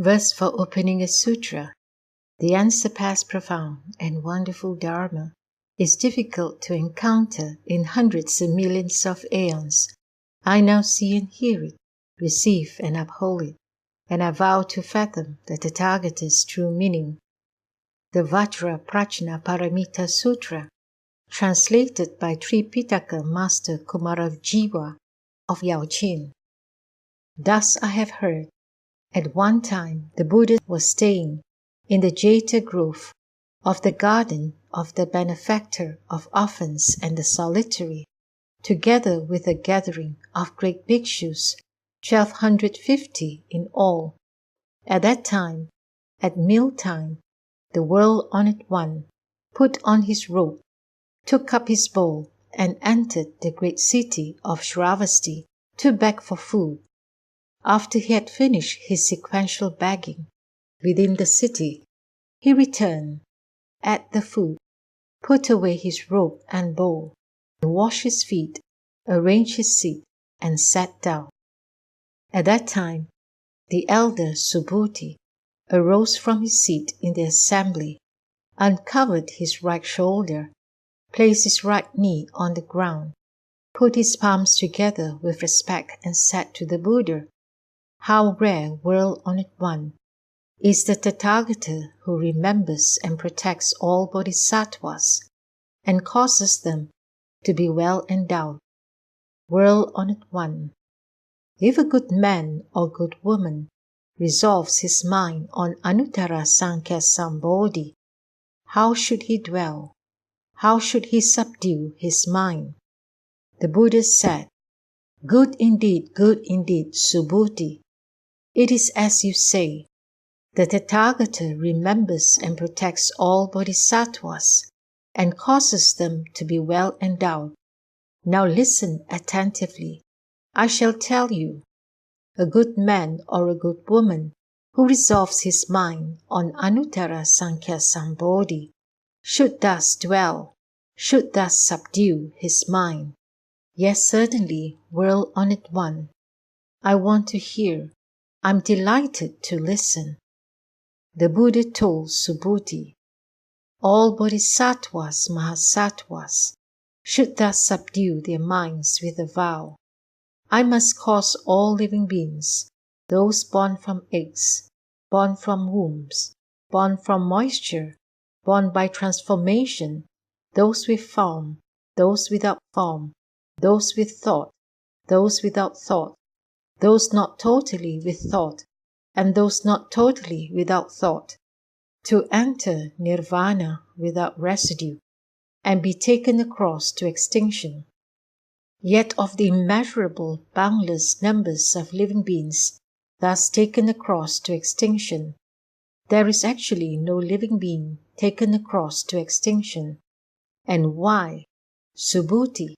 Verse for opening a sutra. The unsurpassed, profound, and wonderful Dharma is difficult to encounter in hundreds of millions of aeons. I now see and hear it, receive and uphold it, and I vow to fathom the Tathagata's true meaning. The Vajra Prajna Paramita Sutra, translated by Tripitaka Master Kumarajiva of Yaochin. Thus I have heard. At one time the Buddha was staying in the Jeta grove of the garden of the benefactor of orphans and the solitary, together with a gathering of great bhikshus, 1,250 in all. At that time, at mealtime, the world-honored one put on his robe, took up his bowl, and entered the great city of Shravasti to beg for food. After he had finished his sequential begging within the city, he returned, ate the food, put away his robe and bowl, washed his feet, arranged his seat, and sat down. At that time, the elder Subhuti arose from his seat in the assembly, uncovered his right shoulder, placed his right knee on the ground, put his palms together with respect, and said to the Buddha, "How rare, world-honored one, is the Tathagata who remembers and protects all bodhisattvas and causes them to be well endowed. World-honored one, if a good man or good woman resolves his mind on Anuttara Sankhya Sambodhi, how should he dwell? How should he subdue his mind?" The Buddha said, good indeed, Subhuti. It is as you say. The Tathagata remembers and protects all bodhisattvas and causes them to be well endowed. Now listen attentively. I shall tell you. A good man or a good woman who resolves his mind on Anuttara Sankhya Sambodhi should thus dwell, should thus subdue his mind. Yes, certainly, world-honored one. I want to hear. I'm delighted to listen. The Buddha told Subhuti, all bodhisattvas, mahasattvas, should thus subdue their minds with a vow. I must cause all living beings, those born from eggs, born from wombs, born from moisture, born by transformation, those with form, those without form, those with thought, those without thought, those not totally with thought, and those not totally without thought, to enter nirvana without residue, and be taken across to extinction. Yet of the immeasurable, boundless numbers of living beings thus taken across to extinction, there is actually no living being taken across to extinction. And why? Subhuti,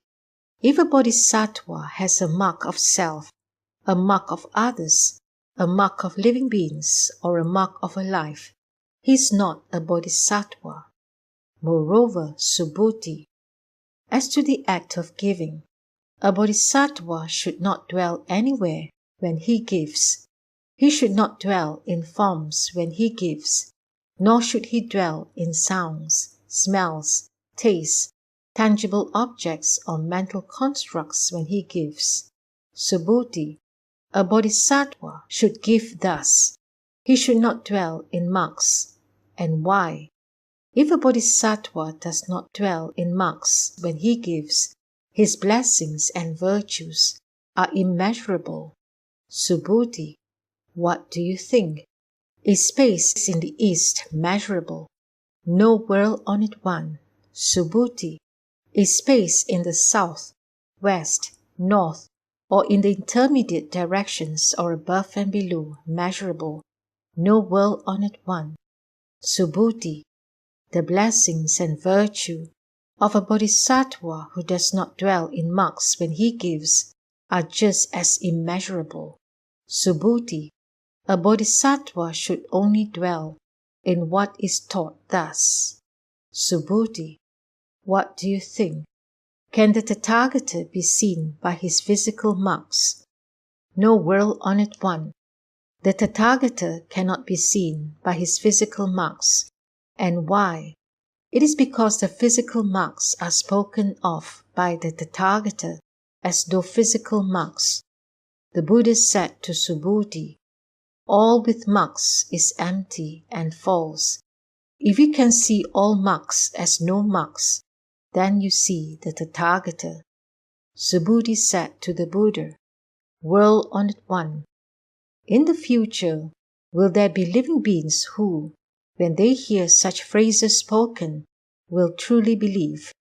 if a bodhisattva has a mark of self, a mark of others, a mark of living beings, or a mark of a life, he is not a bodhisattva. Moreover, Subhuti, as to the act of giving, a bodhisattva should not dwell anywhere when he gives. He should not dwell in forms when he gives, nor should he dwell in sounds, smells, tastes, tangible objects, or mental constructs when he gives. Subhuti, a bodhisattva should give thus. He should not dwell in marks. And why? If a bodhisattva does not dwell in marks when he gives, his blessings and virtues are immeasurable. Subhuti, what do you think? Is space in the east measurable? No, world-honored one. Subhuti, is space in the south, west, north, or in the intermediate directions or above and below measurable? No, world-honored one. Subhuti, the blessings and virtue of a bodhisattva who does not dwell in marks when he gives are just as immeasurable. Subhuti, a bodhisattva should only dwell in what is taught thus. Subhuti, what do you think? Can the Tathagata be seen by his physical marks? No, world-honored one. The Tathagata cannot be seen by his physical marks. And why? It is because the physical marks are spoken of by the Tathagata as though physical marks. The Buddha said to Subhuti, "All with marks is empty and false. If you can see all marks as no marks, then you see the Tathagata." Subhuti said to the Buddha, "World-honored one, in the future, will there be living beings who, when they hear such phrases spoken, will truly believe?"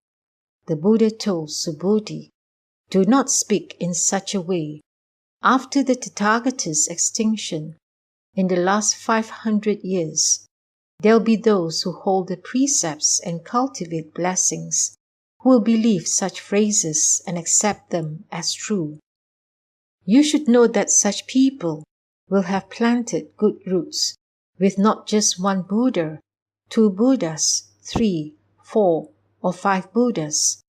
The Buddha told Subhuti, "Do not speak in such a way. After the Tathagata's extinction, in the last 500 years, there will be those who hold the precepts and cultivate blessings, who will believe such phrases and accept them as true. You should know that such people will have planted good roots with not just one Buddha, 2 Buddhas, 3, 4, or 5 Buddhas,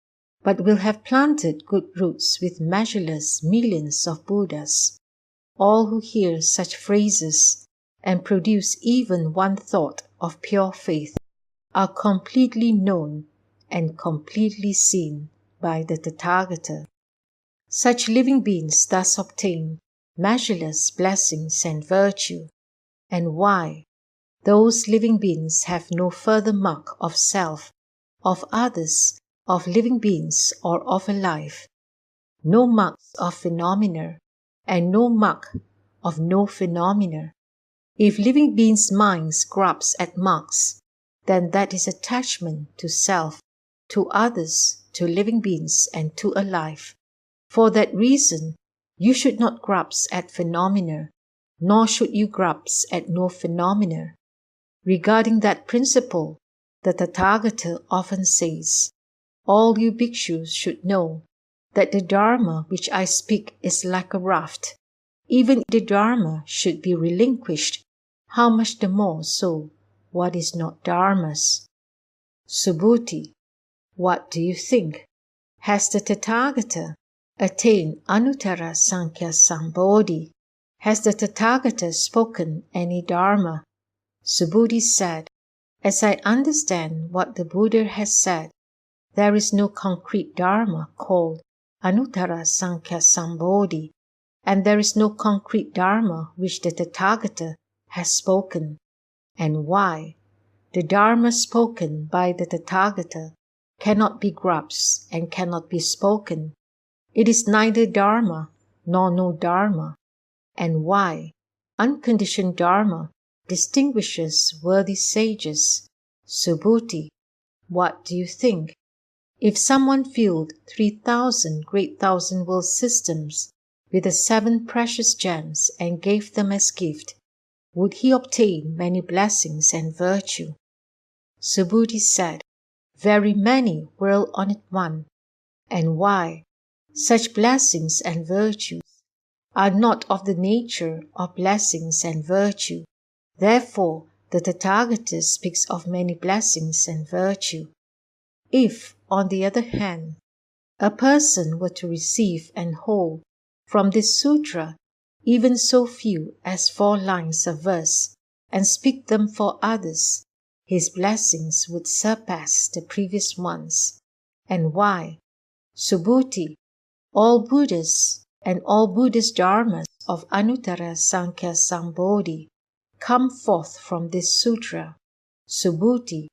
but will have planted good roots with measureless millions of Buddhas. All who hear such phrases and produce even one thought of pure faith are completely known and completely seen by the Tathagata. Such living beings thus obtain measureless blessings and virtue. And why? Those living beings have no further mark of self, of others, of living beings, or of a life. No marks of phenomena, and no mark of no phenomena. If living beings' minds grasp at marks, then that is attachment to self, to others, to living beings, and to a life. For that reason, you should not grasp at phenomena, nor should you grasp at no phenomena. Regarding that principle, the Tathagata often says, "All you bhikshus should know that the Dharma which I speak is like a raft. Even if the Dharma should be relinquished, how much the more so what is not Dharma's?" Subhuti, what do you think? Has the Tathagata attained Anuttara Sankhya Sambodhi? Has the Tathagata spoken any Dharma? Subhuti said, "As I understand what the Buddha has said, there is no concrete Dharma called Anuttara Sankhya Sambodhi, and there is no concrete Dharma which the Tathagata has spoken." And why? The Dharma spoken by the Tathagata cannot be grasped and cannot be spoken. It is neither Dharma nor no Dharma. And why? Unconditioned Dharma distinguishes worthy sages. Subhuti, what do you think? If someone filled 3,000 great thousand world systems with the 7 precious gems and gave them as gift, would he obtain many blessings and virtue? Subhuti said, "Very many, world-honored one." And why? Such blessings and virtues are not of the nature of blessings and virtue. Therefore, the Tathagata speaks of many blessings and virtue. If, on the other hand, a person were to receive and hold from this sutra even so few as 4 lines of verse and speak them for others, his blessings would surpass the previous ones. And why? Subhuti, all Buddhas and all Buddhist dharmas of Anuttara Sankhya Sambodhi come forth from this sutra. Subhuti,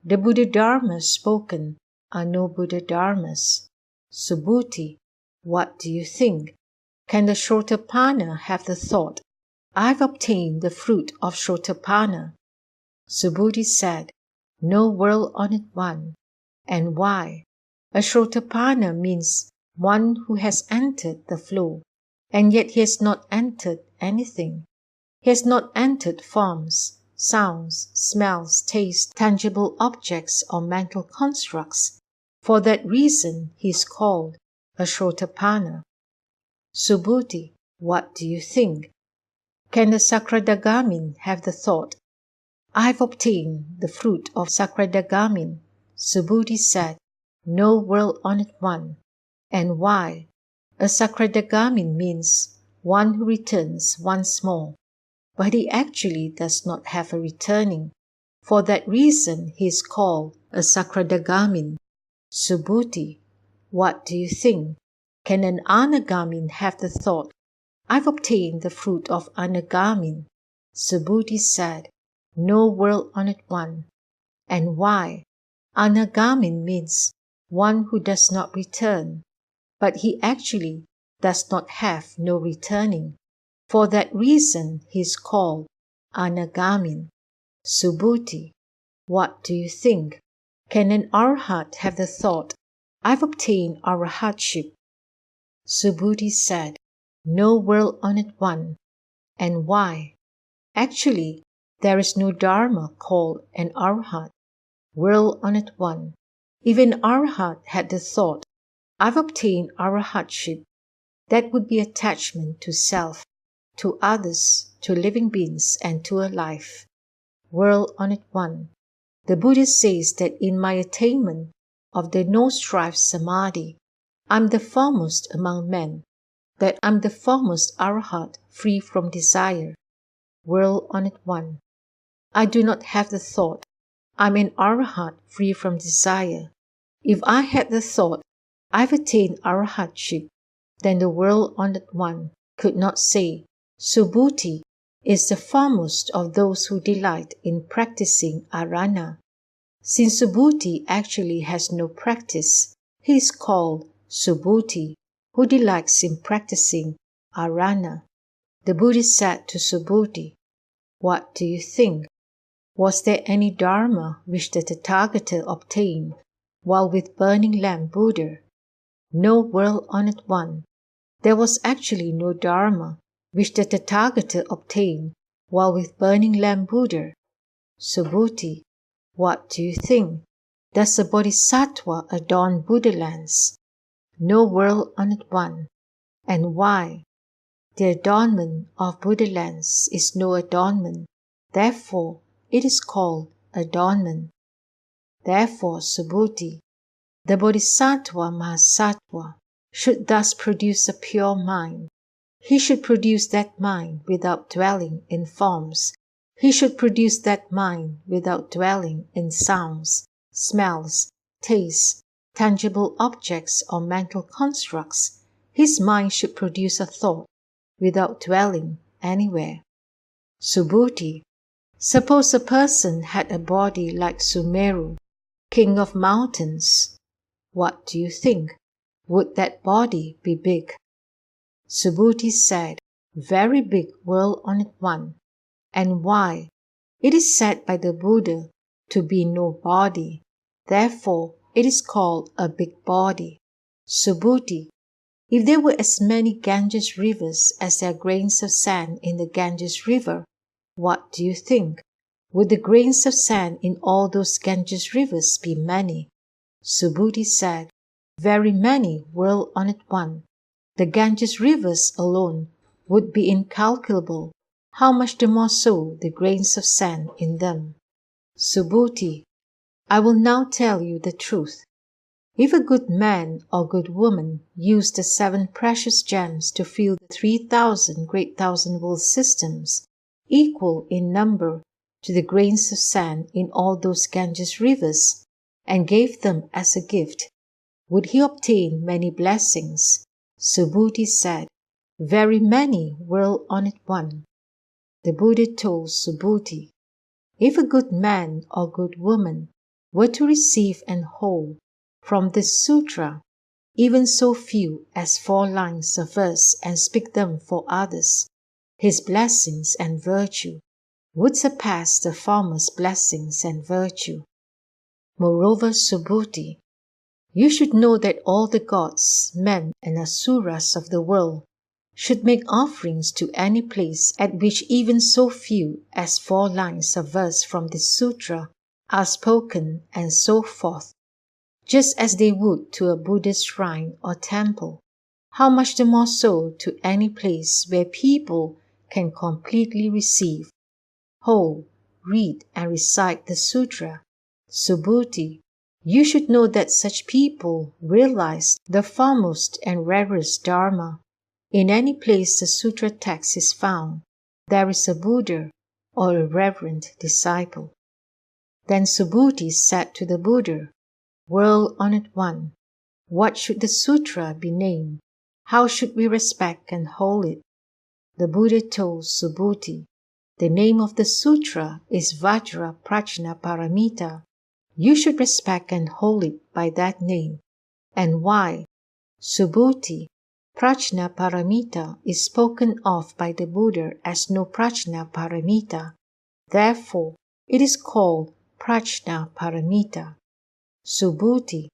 the Buddha dharmas spoken are no Buddha dharmas. Subhuti, what do you think? Can the Shrotapanna have the thought, "I've obtained the fruit of Shrotapanna"? Subhuti said, "No, world-honored one." And why? A Shrotapanna means one who has entered the flow, and yet he has not entered anything. He has not entered forms, sounds, smells, tastes, tangible objects, or mental constructs. For that reason he is called a Shrotapanna. Subhuti, what do you think? Can the Sakradagamin have the thought, "I've obtained the fruit of Sakradagamin"? Subhuti said, "No, world-honored one." And why? A Sakradagamin means one who returns once more. but he actually does not have a returning. For that reason he is called a Sakradagamin. Subhuti, what do you think? Can an Anagamin have the thought, I've obtained the fruit of Anagamin? Subhuti said, no world-honored one. And why? Anagamin means one who does not return, but he actually does not have no returning. For that reason he is called Anagamin. Subhuti, what do you think? Can an Arhat have the thought, I've obtained Arhatship? Subhuti said, no world-honored one. And why? Actually, there is no Dharma called an Arhat, world-honored one. If an Arhat had the thought, I've obtained Arhatship, that would be attachment to self, to others, to living beings, and to a life. World-honored one, the Buddha says that in my attainment of the no-strife samadhi, I'm the foremost among men, that I'm the foremost Arhat free from desire. World-honored one, I do not have the thought, I'm an Arhat free from desire. If I had the thought, I've attained Arhatship, then the world-honored one could not say, Subhuti is the foremost of those who delight in practicing arana. Since Subhuti actually has no practice, he is called Subhuti, who delights in practicing arana. The Buddha said to Subhuti, what do you think? Was there any dharma which the Tathagata obtained while with burning lamp Buddha? No, world-honored one. There was actually no dharma which the Tathagata obtained while with burning lamp Buddha. Subhuti, what do you think? Does a bodhisattva adorn Buddha lands? No, world-honored one. And why? The adornment of Buddha lands is no adornment. Therefore, it is called adornment. Therefore, Subhuti, the Bodhisattva Mahasattva should thus produce a pure mind. He should produce that mind without dwelling in forms. He should produce that mind without dwelling in sounds, smells, tastes, tangible objects or mental constructs. His mind should produce a thought without dwelling anywhere. Subhuti, suppose a person had a body like Sumeru, king of mountains. What do you think? Would that body be big? Subhuti said, very big, world-honored one. And why? It is said by the Buddha to be no body. Therefore, it is called a big body. Subhuti, if there were as many Ganges rivers as there are grains of sand in the Ganges river, what do you think? Would the grains of sand in all those Ganges rivers be many? Subhuti said, very many, world-honored one. The Ganges rivers alone would be incalculable. How much the more so the grains of sand in them? Subhuti, I will now tell you the truth. If a good man or good woman use the 7 precious gems to fill the 3,000 great thousand world systems, equal in number to the grains of sand in all those Ganges rivers, and gave them as a gift, would he obtain many blessings? Subhuti said, very many, world-honored one. The Buddha told Subhuti, if a good man or good woman were to receive and hold from this sutra even so few as 4 lines of verse and speak them for others, his blessings and virtue would surpass the former's blessings and virtue. Moreover, Subhuti, you should know that all the gods, men, and asuras of the world should make offerings to any place at which even so few as 4 lines of verse from this sutra are spoken, and so forth, just as they would to a Buddhist shrine or temple. How much the more so to any place where people can completely receive, hold, read, and recite the sutra. Subhuti, you should know that such people realize the foremost and rarest Dharma in any place the sutra text is found. there is a Buddha or a reverend disciple. Then Subhuti said to the Buddha, World-honored one, what should the sutra be named? How should we respect and hold it? The Buddha told Subhuti, the name of the sutra is Vajra Prajna Paramita. You should respect and hold it by that name. And why? Subhuti, Prajna Paramita is spoken of by the Buddha as no Prajna Paramita. Therefore, it is called Prajna Paramita. Subhuti,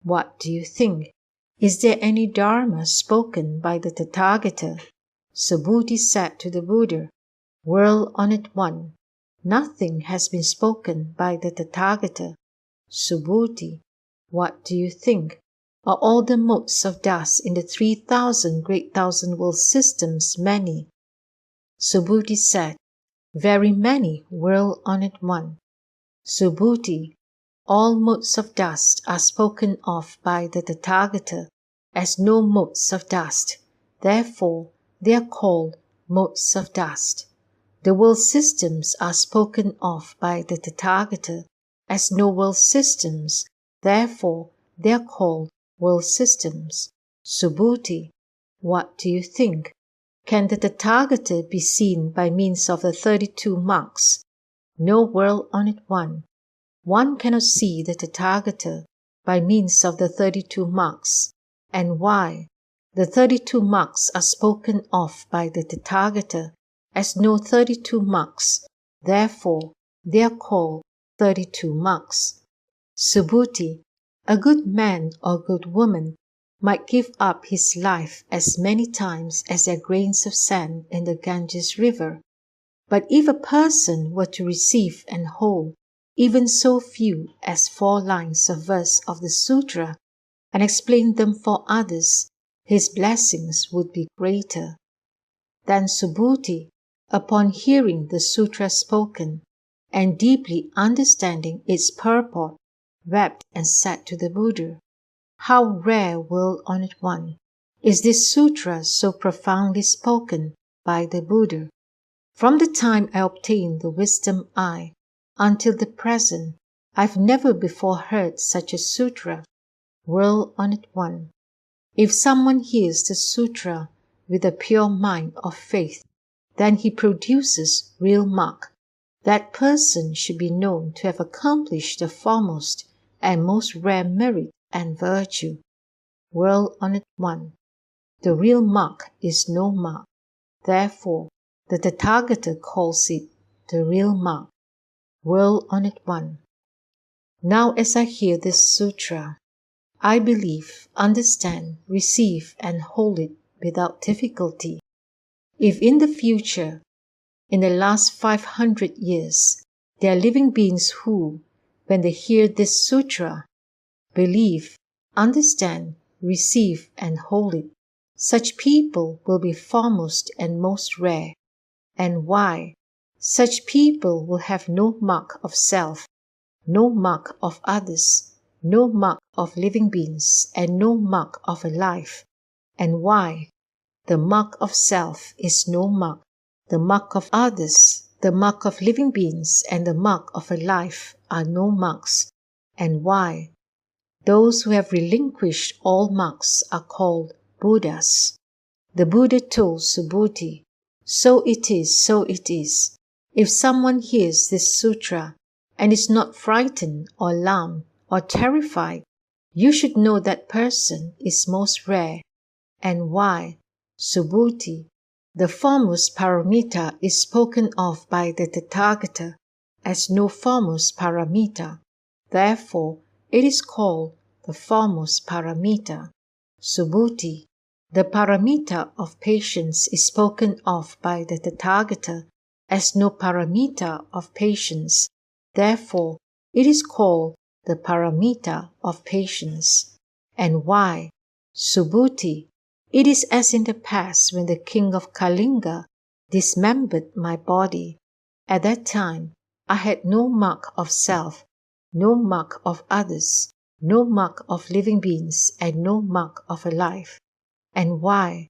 what do you think? Is there any Dharma spoken by the Tathagata? Subhuti said to the Buddha, World-honored one, nothing has been spoken by the Tathagata. Subhuti, what do you think? Are all the motes of dust in the 3,000 great thousand world systems many? Subhuti said, Very many, world-honored one. Subhuti, all motes of dust are spoken of by the Tathagata as no motes of dust. Therefore, they are called motes of dust. The world systems are spoken of by the Tathagata as no world systems. Therefore, they are called world systems. Subhuti, what do you think? Can the Tathagata be seen by means of the 32 marks? No, world-honored one. One cannot see the Tathagata by means of the 32 marks. And why? The 32 marks are spoken of by the Tathagata as no 32 marks. Therefore, they are called 32 marks. Subhuti, a good man or good woman might give up his life as many times as there are grains of sand in the Ganges river. But if a person were to receive and hold even so few as 4 lines of verse of the sutra and explain them for others, his blessings would be greater. Then Subhuti, upon hearing the sutra spoken and deeply understanding its purport, wept and said to the Buddha, How rare, world-honored one, is this sutra so profoundly spoken by the Buddha. From the time I obtained the wisdom eye until the present, I've never before heard such a sutra. World-honored one, if someone hears the sutra with a pure mind of faith, then he produces real mark. That person should be known to have accomplished the foremost and most rare merit and virtue. World-honored one, the real mark is no mark. Therefore, the Tathagata calls it the real mark. World-honored one, now as I hear this sutra, I believe, understand, receive and hold it without difficulty. If in the future, in the last 500 years, there are living beings who, when they hear this sutra, believe, understand, receive and hold it, such people will be foremost and most rare. And why? Such people will have no mark of self, no mark of others, no mark of living beings, and no mark of a life. And why? The mark of self is no mark. The mark of others, the mark of living beings, and the mark of a life are no marks. And why? Those who have relinquished all marks are called Buddhas. The Buddha told Subhuti, So it is, so it is. If someone hears this sutra and is not frightened or alarmed or terrified, you should know that person is most rare. And why? Subhuti, the foremost paramita is spoken of by the Tathagata as no foremost paramita. Therefore, it is called the foremost paramita. Subhuti, the paramita of patience is spoken of by the Tathagata as no paramita of patience. Therefore, it is called the paramita of patience. And why? Subhuti, it is as in the past when the king of Kalinga dismembered my body. At that time, I had no mark of self, no mark of others, no mark of living beings, and no mark of a life. And why?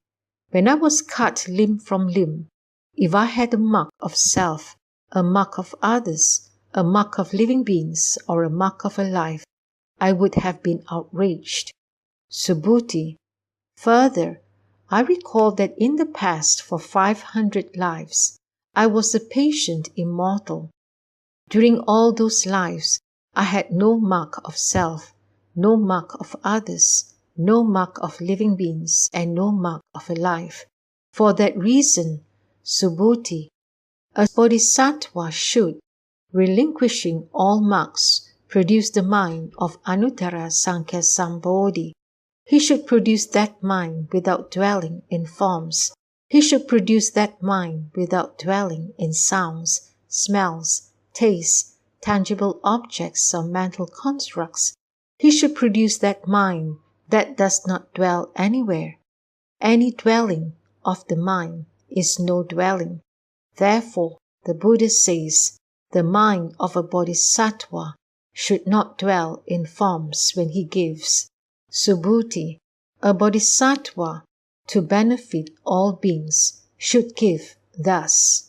When I was cut limb from limb, If I had a mark of self, a mark of others, a mark of living beings, or a mark of a life, I would have been outraged. Subhuti. Further, I recall that in the past for 500 lives, I was a patient immortal. During all those lives, I had no mark of self, no mark of others, no mark of living beings, and no mark of a life. For that reason, Subhuti, a bodhisattva should, relinquishing all marks, produce the mind of Anuttara Sankhya Sambodhi. He should produce that mind without dwelling in forms. He should produce that mind without dwelling in sounds, smells, tastes, tangible objects, or mental constructs. He should produce that mind that does not dwell anywhere. Any dwelling of the mind is no dwelling. Therefore, the Buddha says, the mind of a bodhisattva should not dwell in forms when he gives. Subhuti, a bodhisattva, to benefit all beings, should give thus.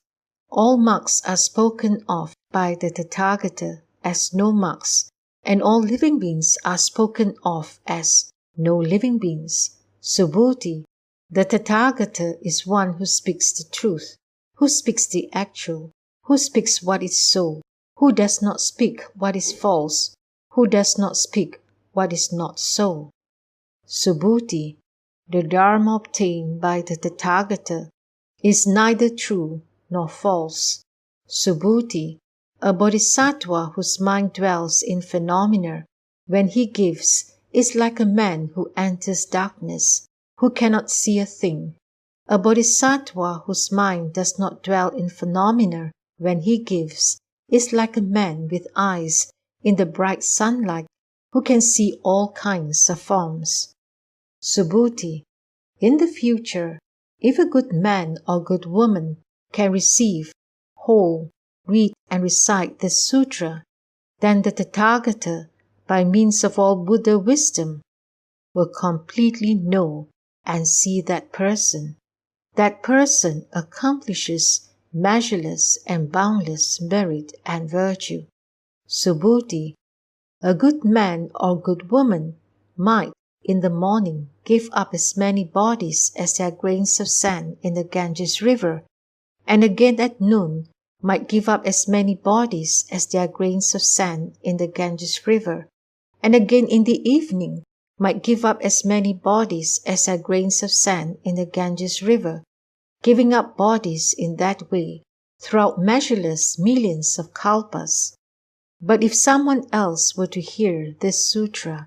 All marks are spoken of by the Tathagata as no marks, and all living beings are spoken of as no living beings. Subhuti, the Tathagata is one who speaks the truth, who speaks the actual, who speaks what is so, who does not speak what is false, who does not speak what is not so. Subhuti, the Dharma obtained by the Tathagata, is neither true nor false. Subhuti, a bodhisattva whose mind dwells in phenomena, when he gives, is like a man who enters darkness, who cannot see a thing. A bodhisattva whose mind does not dwell in phenomena when he gives is like a man with eyes in the bright sunlight who can see all kinds of forms. Subhuti, in the future, if a good man or good woman can receive, hold, read and recite the sutra, then the Tathagata, by means of all Buddha wisdom, will completely know and see that person. That person accomplishes measureless and boundless merit and virtue. Subhuti, a good man or good woman might, in the morning, give up as many bodies as there are grains of sand in the Ganges river, and again at noon might give up as many bodies as there are grains of sand in the Ganges river, and again in the evening might give up as many bodies as are grains of sand in the Ganges river, giving up bodies in that way throughout measureless millions of kalpas. But if someone else were to hear this sutra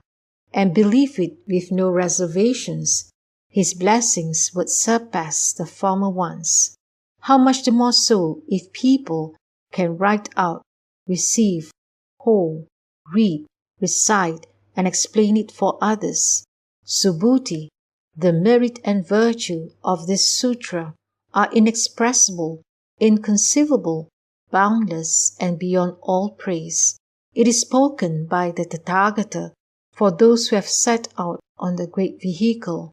and believe it with no reservations, his blessings would surpass the former ones. How much the more so if people can write out, receive, hold, read, recite, and explain it for others. Subhuti, the merit and virtue of this sutra are inexpressible, inconceivable, boundless, and beyond all praise. It is spoken by the Tathagata for those who have set out on the great vehicle,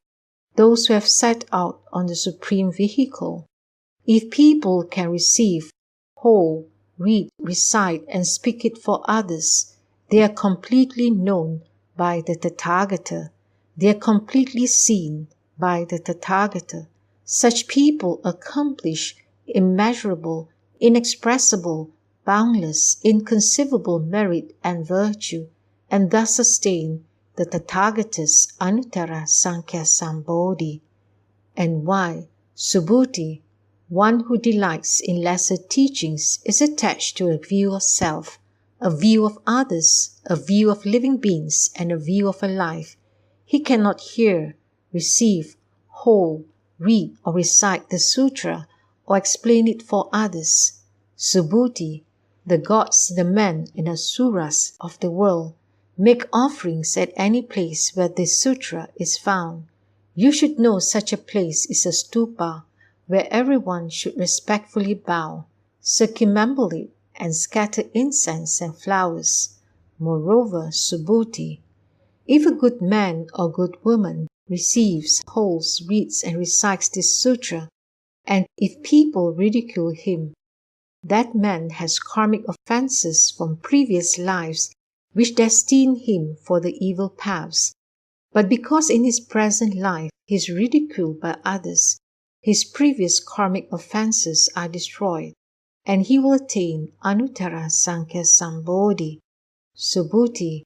those who have set out on the supreme vehicle. If people can receive, hold, read, recite, and speak it for others, they are completely known by the Tathagata. They are completely seen by the Tathagata. Such people accomplish immeasurable, inexpressible, boundless, inconceivable merit and virtue, and thus sustain the Tathagata's Anuttara Sankhya Sambodhi. And why, Subhuti, one who delights in lesser teachings is attached to a view of self, a view of others, a view of living beings, and a view of a life. He cannot hear, receive, hold, read or recite the sutra or explain it for others. Subhuti, the gods, the men and asuras of the world make offerings at any place where this sutra is found. You should know such a place is a stupa, where everyone should respectfully bow, circumambulate, and scatter incense and flowers. Moreover, Subhuti, if a good man or good woman receives, holds, reads, and recites this sutra, And if people ridicule him, that man has karmic offenses from previous lives which destine him for the evil paths. But because in his present life he is ridiculed by others, his previous karmic offenses are destroyed, and he will attain Anuttara Sankhya Sambodhi. Subhuti,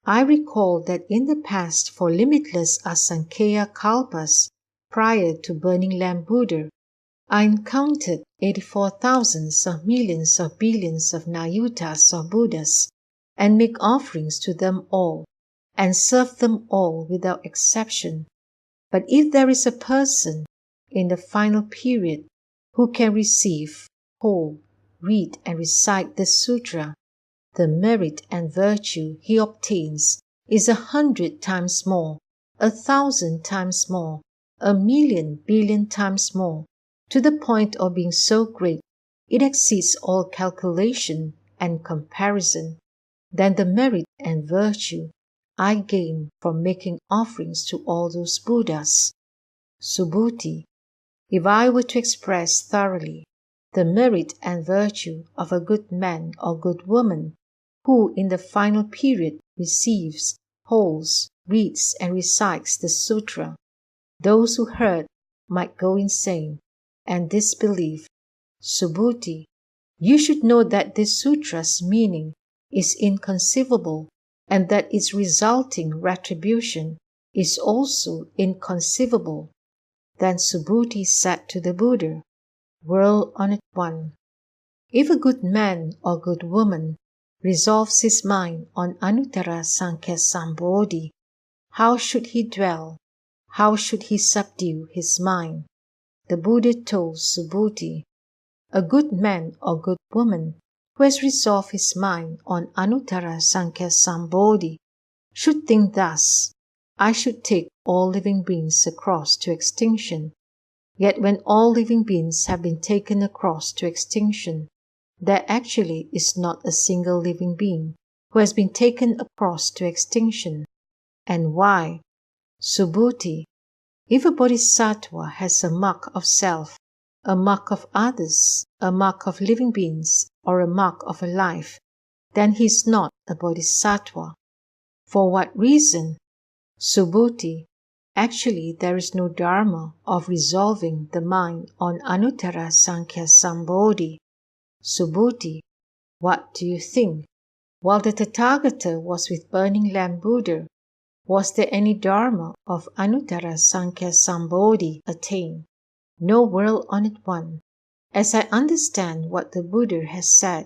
I recall that in the past for limitless asankhya kalpas, prior to burning lamp Buddha, I encountered 84 thousands of millions of billions of Nayutas or Buddhas, and make offerings to them all, and serve them all without exception. But if there is a person in the final period who can receive, hold, read and recite the sutra, the merit and virtue he obtains is 100 times more, 1,000 times more, 1,000,000 billion times more, to the point of being so great it exceeds all calculation and comparison, than the merit and virtue I gain from making offerings to all those Buddhas. Subhuti, if I were to express thoroughly the merit and virtue of a good man or good woman who in the final period receives, holds, reads and recites the sutra, those who heard might go insane and disbelieve. Subhuti, you should know that this sutra's meaning is inconceivable and that its resulting retribution is also inconceivable. Then Subhuti said to the Buddha, World Honored One, if a good man or good woman resolves his mind on Anuttara Sankhya Sambodhi, how should he dwell? How should he subdue his mind? The Buddha told Subhuti, a good man or good woman who has resolved his mind on Anuttara Sankhya Sambodhi should think thus, I should take all living beings across to extinction. Yet when all living beings have been taken across to extinction, there actually is not a single living being who has been taken across to extinction. And why? Subhuti, if a bodhisattva has a mark of self, a mark of others, a mark of living beings, or a mark of a life, then he is not a bodhisattva. For what reason? Subhuti, actually there is no dharma of resolving the mind on Anuttara Sankhya Sambodhi. Subhuti, what do you think? While the Tathagata was with burning lamp Buddha, was there any dharma of Anuttara Sankhya Sambodhi attained? No, World-Honored One. As I understand what the Buddha has said,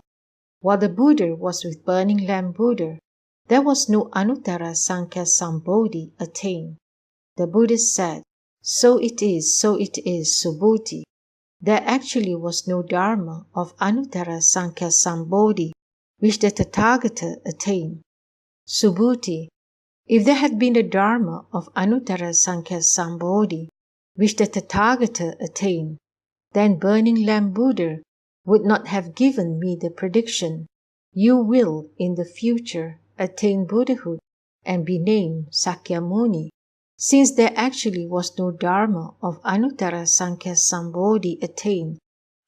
while the Buddha was with burning lamp Buddha, there was no Anuttara Sankhya Sambodhi attained. The Buddha said, so it is, Subhuti. There actually was no dharma of Anuttara Sankhya Sambodhi which the Tathagata attained. Subhuti, if there had been a dharma of Anuttara Sankhya Sambodhi which the Tathagata attained, then burning lamp Buddha would not have given me the prediction, you will in the future attain Buddhahood and be named Sakyamuni, since there actually was no dharma of Anuttara Sankhya Sambodhi attained.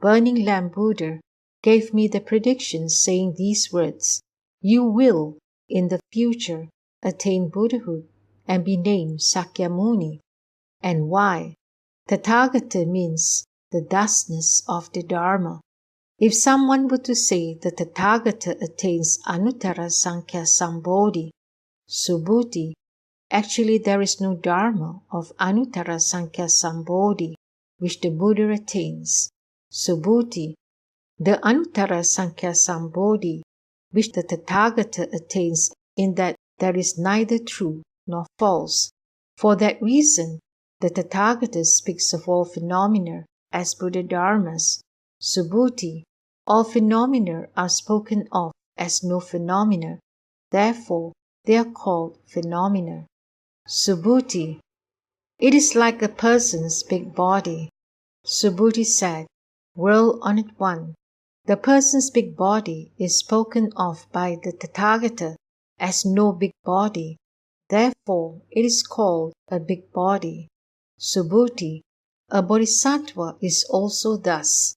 Burning lamp Buddha gave me the prediction saying these words, you will in the future attain Buddhahood and be named Sakyamuni. And why? Tathagata means the thusness of the Dharma. If someone were to say the Tathagata attains Anuttara Sankhya Sambodhi, Subhuti, actually there is no Dharma of Anuttara Sankhya Sambodhi which the Buddha attains. Subhuti, the Anuttara Sankhya Sambodhi which the Tathagata attains in that there is neither true nor false. For that reason, the Tathagata speaks of all phenomena as Buddha Dharmas. Subhuti, all phenomena are spoken of as no phenomena. Therefore, they are called phenomena. Subhuti, it is like a person's big body. Subhuti said, World-Honored One, the person's big body is spoken of by the Tathagata as no big body. Therefore, it is called a big body. Subhuti, A bodhisattva is also thus.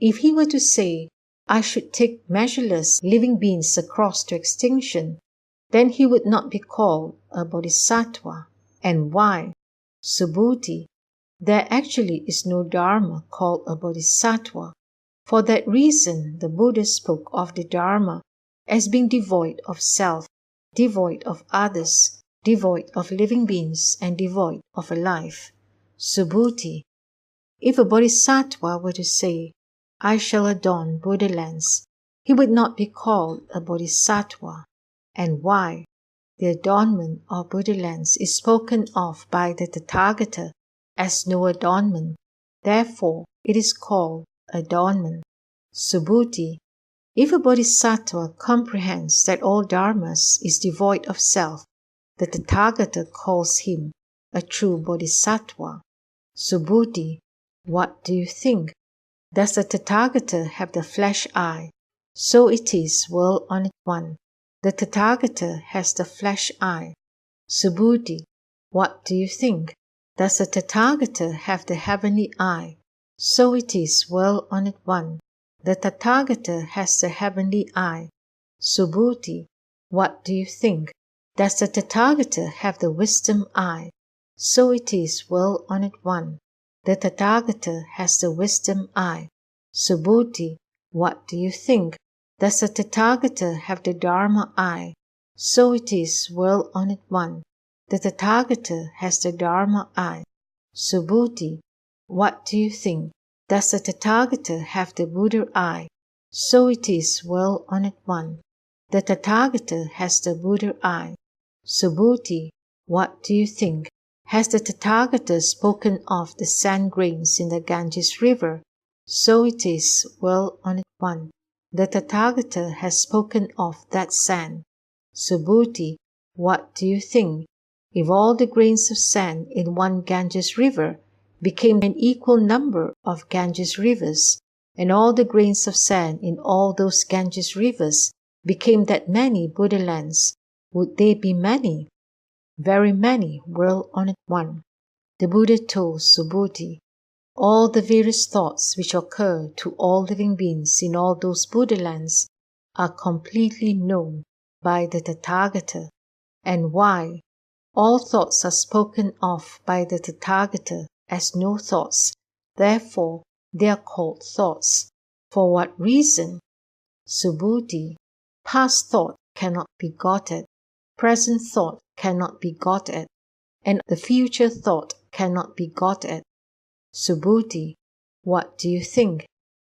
If he were to say, I should take measureless living beings across to extinction, then he would not be called a bodhisattva. And why? Subhuti, there actually is no dharma called a bodhisattva. For that reason, the Buddha spoke of the dharma as being devoid of self, devoid of others, devoid of living beings, and devoid of a life. Subhuti, if a bodhisattva were to say, I shall adorn Buddha lands, he would not be called a bodhisattva. And why? The adornment of Buddha lands is spoken of by the Tathagata as no adornment. Therefore, it is called adornment. Subhuti, if a bodhisattva comprehends that all dharmas is devoid of self, the Tathagata calls him a true bodhisattva. Subhuti, what do you think? Does the Tathagata have the flesh eye? So it is, World Honored One. The Tathagata has the flesh eye. Subhuti, what do you think? Does the Tathagata have the heavenly eye? So it is, World Honored One. The Tathagata has the heavenly eye. Subhuti, what do you think? Does the Tathagata have the wisdom eye? So it is, World Honored One. The Tathagata has the wisdom eye. Subhuti, what do you think? Does the Tathagata have the Dharma eye? So it is, World Honored One. The Tathagata has the Dharma eye. Subhuti, what do you think? Does the Tathagata have the Buddha eye? So it is, World Honored One. The Tathagata has the Buddha eye. Subhuti, what do you think? Has the Tathagata spoken of the sand grains in the Ganges River? So it is, World Honored One. The Tathagata has spoken of that sand. Subhuti, what do you think? If all the grains of sand in one Ganges River became an equal number of Ganges rivers, and all the grains of sand in all those Ganges rivers became that many Buddha lands, would they be many? Very many, World Honored One. The Buddha told Subhuti, all the various thoughts which occur to all living beings in all those Buddha lands are completely known by the Tathagata. And why? All thoughts are spoken of by the Tathagata as no thoughts. Therefore, they are called thoughts. For what reason? Subhuti, past thought cannot be got at, present thought cannot be got at, and the future thought cannot be got at. Subhuti, what do you think?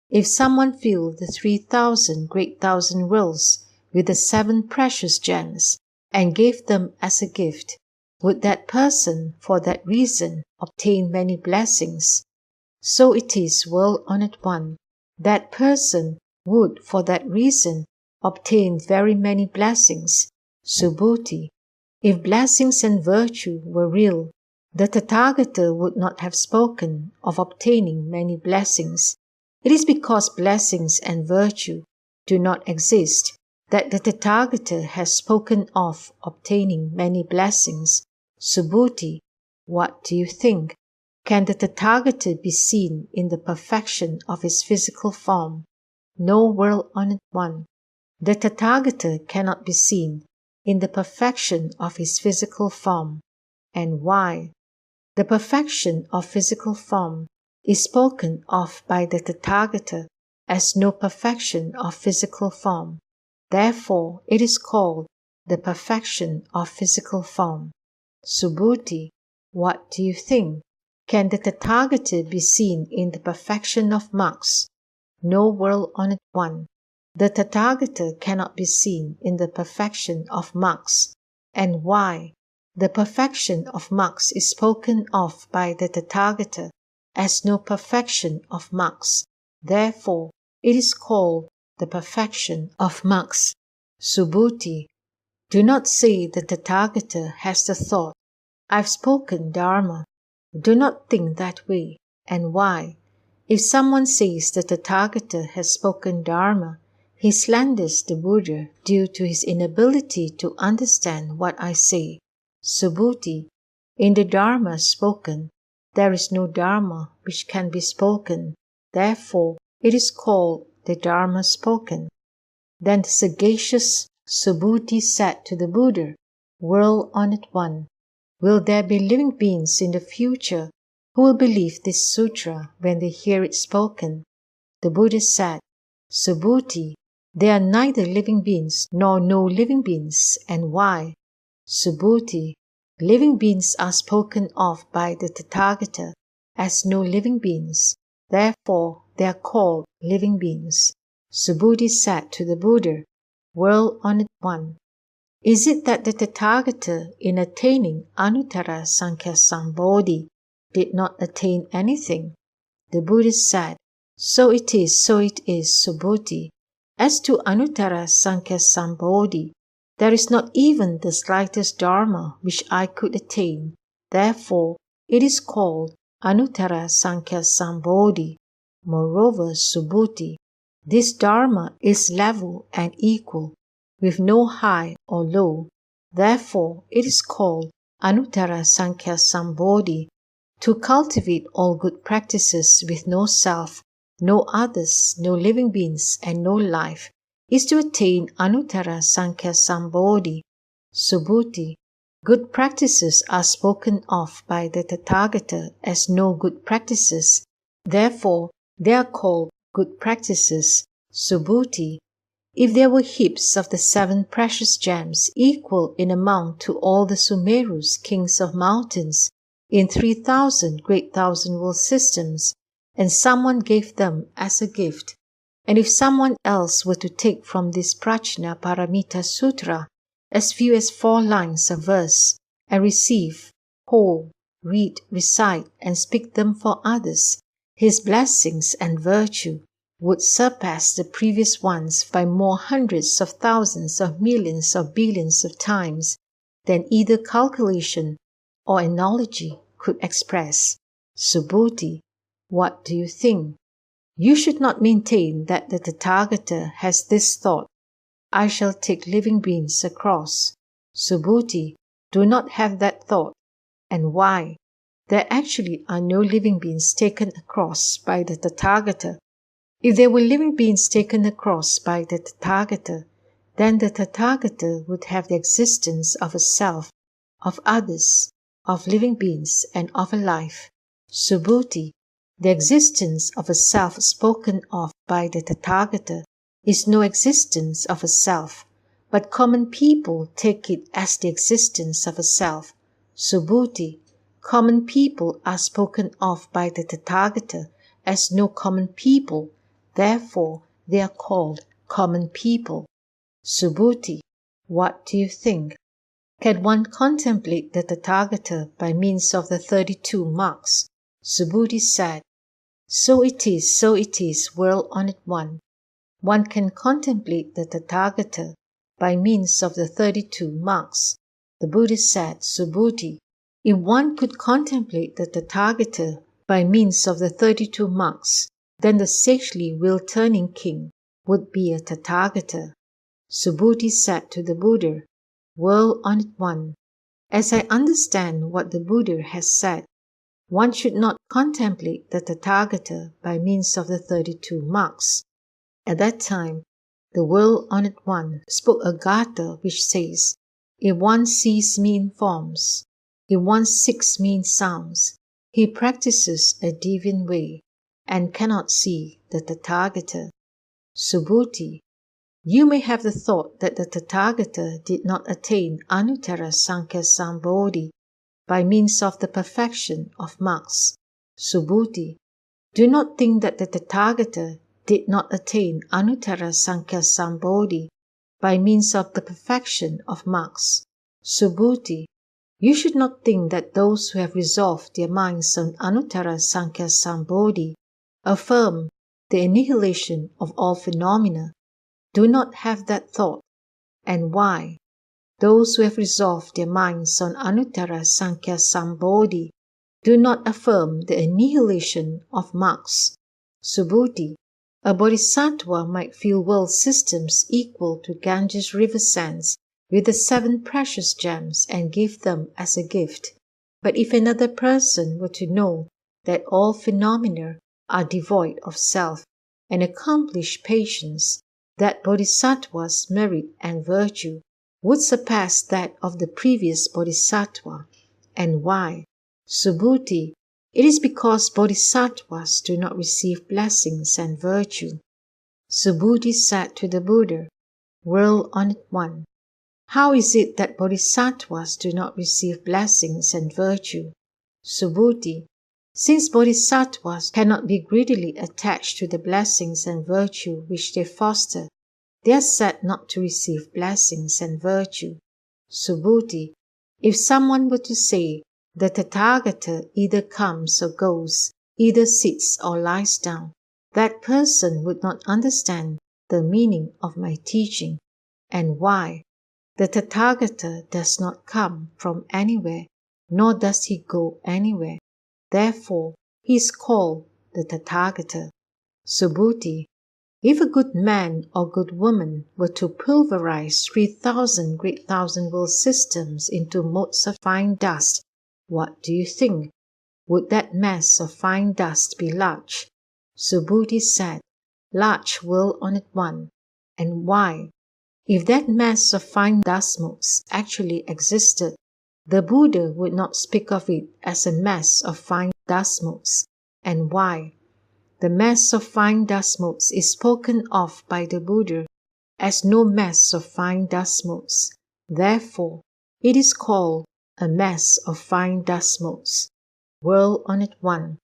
If someone filled the 3,000 great thousand worlds with the 7 precious gems and gave them as a gift, would that person for that reason obtain many blessings? So it is, World Honored One. That person would for that reason obtain very many blessings. Subhuti, if blessings and virtue were real, the Tathagata would not have spoken of obtaining many blessings. It is because blessings and virtue do not exist that the Tathagata has spoken of obtaining many blessings. Subhuti, what do you think? Can the Tathagata be seen in the perfection of his physical form? No, World Honored One. The Tathagata cannot be seen in the perfection of his physical form. And why? The perfection of physical form is spoken of by the Tathagata as no perfection of physical form. Therefore, it is called the perfection of physical form. Subhuti, what do you think? Can the Tathagata be seen in the perfection of marks? No, World Honored One. The Tathagata cannot be seen in the perfection of marks. And why? The perfection of marks is spoken of by the Tathagata as no perfection of marks. Therefore, it is called the perfection of marks. Subhuti, do not say the Tathagata has the thought, I've spoken Dharma. Do not think that way. And why? If someone says the Tathagata has spoken Dharma, he slanders the Buddha due to his inability to understand what I say. Subhuti, in the Dharma spoken, there is no Dharma which can be spoken. Therefore, it is called the Dharma spoken. Then the sagacious Subhuti said to the Buddha, World-honored one, will there be living beings in the future who will believe this sutra when they hear it spoken? The Buddha said, Subhuti, there are neither living beings nor no living beings, and why? Subhuti, living beings are spoken of by the Tathagata as no living beings. Therefore, they are called living beings. Subhuti said to the Buddha, World-honored one, is it that the Tathagata, in attaining Anuttara Sankhya Sambodhi, did not attain anything? The Buddha said, so it is, Subhuti. As to Anuttara Sankhya Sambodhi, there is not even the slightest dharma which I could attain. Therefore, it is called Anuttara Sankhya Sambodhi. Moreover, Subhuti, this dharma is level and equal, with no high or low. Therefore, it is called Anuttara Sankhya Sambodhi. To cultivate all good practices with no self, no others, no living beings, and no life, is to attain Anuttara Sankhya Sambodhi. Subhuti, good practices are spoken of by the Tathagata as no good practices. Therefore, they are called good practices. Subhuti, if there were heaps of the 7 precious gems equal in amount to all the Sumerus, kings of mountains, in 3,000 great thousand-world systems, and someone gave them as a gift, and if someone else were to take from this Prajna Paramita Sutra as few as 4 lines of verse, and receive, hold, read, recite, and speak them for others, his blessings and virtue would surpass the previous ones by more hundreds of thousands of millions of billions of times than either calculation or analogy could express. Subhuti, what do you think? You should not maintain that the Tathagata has this thought, I shall take living beings across. Subhuti, do not have that thought. And why? There actually are no living beings taken across by the Tathagata. If there were living beings taken across by the Tathagata, then the Tathagata would have the existence of a self, of others, of living beings, and of a life. Subhuti, the existence of a self spoken of by the Tathagata is no existence of a self, but common people take it as the existence of a self. Subhuti, common people are spoken of by the Tathagata as no common people, therefore they are called common people. Subhuti, what do you think? Can one contemplate the Tathagata by means of the 32 marks? Subhuti said, so it is, world-honored one. One can contemplate the Tathagata by means of the 32 marks. The Buddha said, Subhuti, if one could contemplate the Tathagata by means of the 32 marks, then the sagely wheel-turning king would be a Tathagata. Subhuti said to the Buddha, World-honored one, as I understand what the Buddha has said, one should not contemplate the Tathagata by means of the 32 marks. At that time, the world-honored one spoke a gatha which says, if one sees me in forms, if one seeks me in sounds, he practices a deviant way and cannot see the Tathagata. Subhuti, you may have the thought that the Tathagata did not attain Anuttara Sankhya Sambodhi by means of the perfection of marks. Subhuti, do not think that the Tathagata did not attain Anuttara Sankhya Sambodhi by means of the perfection of marks. Subhuti, you should not think that those who have resolved their minds on Anuttara Sankhya Sambodhi affirm the annihilation of all phenomena. Do not have that thought. And why? Those who have resolved their minds on Anuttara Sankhya Sambodhi do not affirm the annihilation of marks. Subhuti, a bodhisattva might fill world systems equal to Ganges river sands with the 7 precious gems and give them as a gift. But if another person were to know that all phenomena are devoid of self, and accomplish patience, that Bodhisattva's merit and virtue would surpass that of the previous Bodhisattva. And why? Subhuti, it is because Bodhisattvas do not receive blessings and virtue. Subhuti said to the Buddha, World Honored One, how is it that Bodhisattvas do not receive blessings and virtue? Subhuti, since Bodhisattvas cannot be greedily attached to the blessings and virtue which they foster, they are said not to receive blessings and virtue. Subhuti, if someone were to say, the Tathagata either comes or goes, either sits or lies down, that person would not understand the meaning of my teaching. And why? The Tathagata does not come from anywhere, nor does he go anywhere. Therefore, he is called the Tathagata. Subhuti, if a good man or good woman were to pulverize 3,000 great thousand world systems into motes of fine dust, what do you think? Would that mass of fine dust be large? Subhuti said, Large, World-Honored One. And why? If that mass of fine dust motes actually existed, the Buddha would not speak of it as a mass of fine dust motes. And why? The mass of fine dust motes is spoken of by the Buddha as no mass of fine dust motes. Therefore, it is called a mass of fine dust motes. World-Honored One,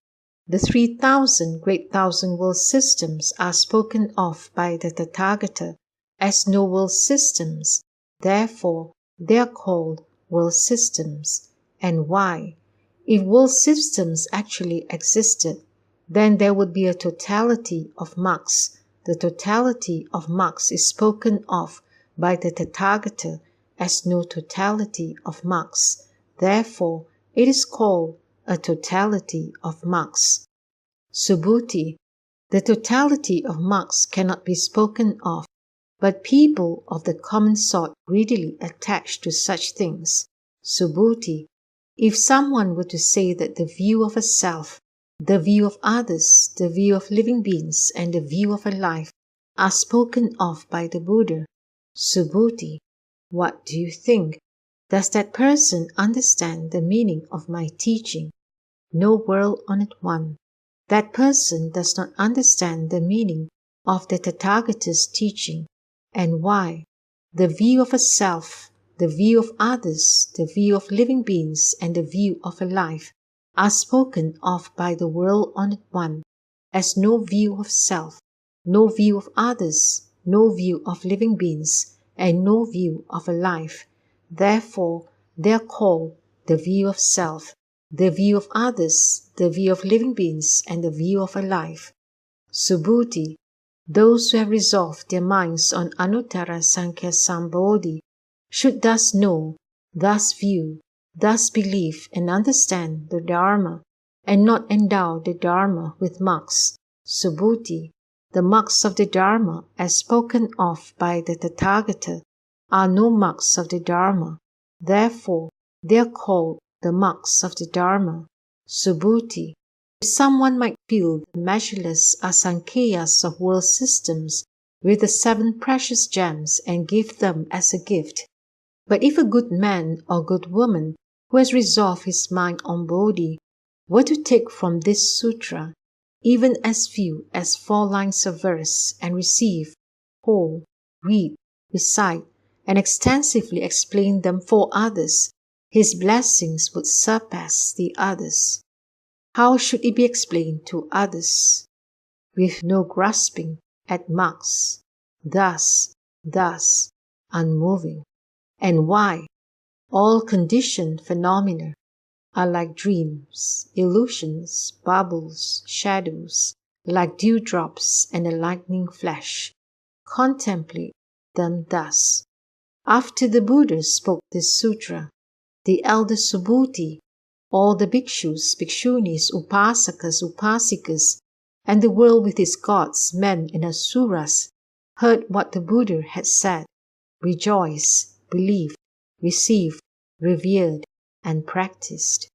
the 3,000 great thousand world systems are spoken of by the Tathagata as no world systems. Therefore, they are called world systems. And why? If world systems actually existed, then there would be a totality of marks. The totality of marks is spoken of by the Tathagata as no totality of marks. Therefore, it is called a totality of marks. Subhuti, the totality of marks cannot be spoken of, but people of the common sort greedily attach to such things. Subhuti, if someone were to say that the view of a self, the view of others, the view of living beings, and the view of a life are spoken of by the Buddha, Subhuti, what do you think? Does that person understand the meaning of my teaching? No, World-Honored One. That person does not understand the meaning of the Tathagata's teaching. And why? The view of a self, the view of others, the view of living beings, and the view of a life are spoken of by the World-Honored One as no view of self, no view of others, no view of living beings, and no view of a life. Therefore, they are called the view of self, the view of others, the view of living beings, and the view of a life. Subhuti, those who have resolved their minds on Anuttara Sankhya Sambodhi should thus know, thus view, thus believe and understand the Dharma, and not endow the Dharma with marks. Subhuti, the marks of the Dharma as spoken of by the Tathagata are no marks of the Dharma. Therefore, they are called the marks of the Dharma. Subhuti, if someone might fill the measureless asankheyas of world systems with the 7 precious gems and give them as a gift. But if a good man or good woman who has resolved his mind on Bodhi were to take from this sutra even as few as 4 lines of verse and receive, hold, read, recite, and extensively explain them for others, his blessings would surpass the others. How should it be explained to others? With no grasping at marks, thus, unmoving. And why? All conditioned phenomena are like dreams, illusions, bubbles, shadows, like dewdrops and a lightning flash. Contemplate them thus. After the Buddha spoke this sutra, the elder Subhuti, all the bhikshus, bhikshunis, upasakas, upasikas, and the world with its gods, men and asuras, heard what the Buddha had said, rejoiced, believed, received, revered, and practiced.